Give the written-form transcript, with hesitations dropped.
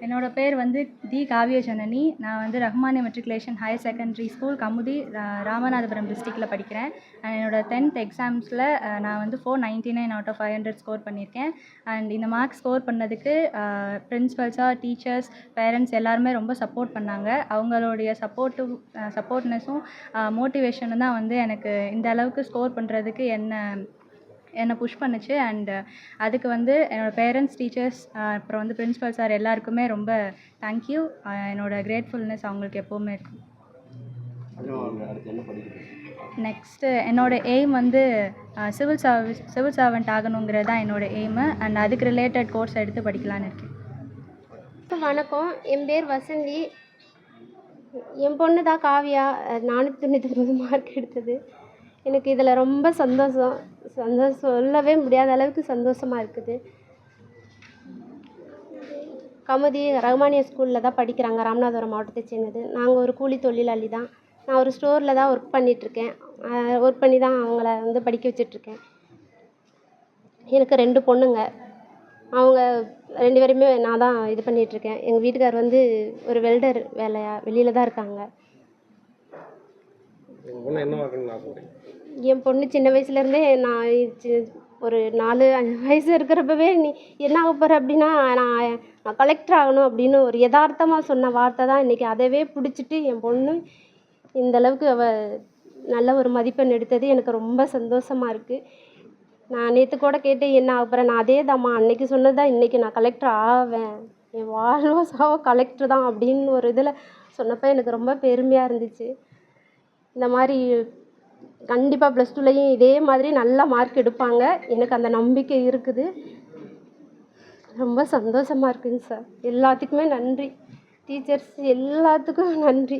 என்னோட பேர் வந்து தி காவிய ஜனனி. நான் வந்து Rahmania matriculation higher secondary school Kamuthi Ramanathapuram டிஸ்ட்ரிக்டில் படிக்கிறேன். என்னோட 10th எக்ஸாம்ஸில் நான் வந்து 499 அவுட் ஆஃப் 500 ஸ்கோர் பண்ணியிருக்கேன். அண்ட் இந்த மார்க்ஸ் ஸ்கோர் பண்ணதுக்கு பிரின்ஸிபல்ஸாக, டீச்சர்ஸ், பேரண்ட்ஸ் எல்லாருமே ரொம்ப சப்போர்ட் பண்ணாங்க. அவங்களுடைய சப்போர்ட்னஸும் மோட்டிவேஷனும் தான் வந்து எனக்கு இந்த அளவுக்கு ஸ்கோர் பண்ணுறதுக்கு என்னை புஷ் பண்ணுச்சு. அண்ட் அதுக்கு வந்து என்னோடய பேரண்ட்ஸ், டீச்சர்ஸ், அப்புறம் வந்து பிரின்ஸிபல் சார் எல்லாருக்குமே ரொம்ப தேங்க்யூ. என்னோடய கிரேட்ஃபுல்னஸ் அவங்களுக்கு எப்போவுமே இருக்கும். நெக்ஸ்ட்டு என்னோடய எய்ம் வந்து சிவில் சர்வெண்ட் ஆகணுங்கிறது தான் என்னோடய எய்மு. அண்ட் அதுக்கு ரிலேட்டட் கோர்ஸ் எடுத்து படிக்கலான்னு இருக்கேன். வணக்கம், என் பேர் வசந்தி. என் பொண்ணு தான் காவியா 499 மார்க் எடுத்தது. எனக்கு இதில் ரொம்ப சந்தோஷம் சொல்லவே முடியாத அளவுக்கு சந்தோஷமாக இருக்குது. கமுதி ரஹ்மானியா ஸ்கூலில் தான் படிக்கிறாங்க, ராமநாதபுரம் மாவட்டத்தை சேர்ந்தது. நாங்கள் ஒரு கூலி தொழிலாளி தான். நான் ஒரு ஸ்டோரில் தான் ஒர்க் பண்ணிகிட்ருக்கேன். ஒர்க் பண்ணி தான் அவங்கள வந்து படிக்க வச்சிட்ருக்கேன். எனக்கு 2 பொண்ணுங்க. அவங்க 2 பேருமே நான் தான் இது பண்ணிகிட்ருக்கேன். எங்கள் வீட்டுக்கார் வந்து ஒரு வெல்டர் வெளியில் தான் இருக்காங்க. என் பொண்ணு சின்ன வயசுலேருந்தே நான் ஒரு 4-5 வயசு இருக்கிறப்பவே நீ என்ன ஆக போகிற அப்படின்னா நான் கலெக்டர் ஆகணும் அப்படின்னு ஒரு யதார்த்தமாக சொன்ன வார்த்தை தான் இன்றைக்கி அதவே பிடிச்சிட்டு என் பொண்ணு இந்தளவுக்கு அவள் நல்ல ஒரு மதிப்பெண் எடுத்தது எனக்கு ரொம்ப சந்தோஷமாக இருக்குது. நான் நேற்று கூட கேட்டேன் என்ன ஆக போகிறேன். நான் அதே தாம்மா அன்றைக்கி சொன்னது தான் இன்றைக்கி நான் கலெக்டர் ஆவேன், என் வாழ்வோ சாவோ கலெக்டர் தான் அப்படின்னு ஒரு இதில் சொன்னப்போ எனக்கு ரொம்ப பெருமையாக இருந்துச்சு. இந்த மாதிரி கண்டிப்பாக +2லையும் இதே மாதிரி நல்ல மார்க் எடுப்பாங்க, எனக்கு அந்த நம்பிக்கை இருக்குது. ரொம்ப சந்தோஷமாக இருக்குங்க சார். எல்லாத்துக்குமே நன்றி, டீச்சர்ஸ் எல்லாத்துக்கும் நன்றி.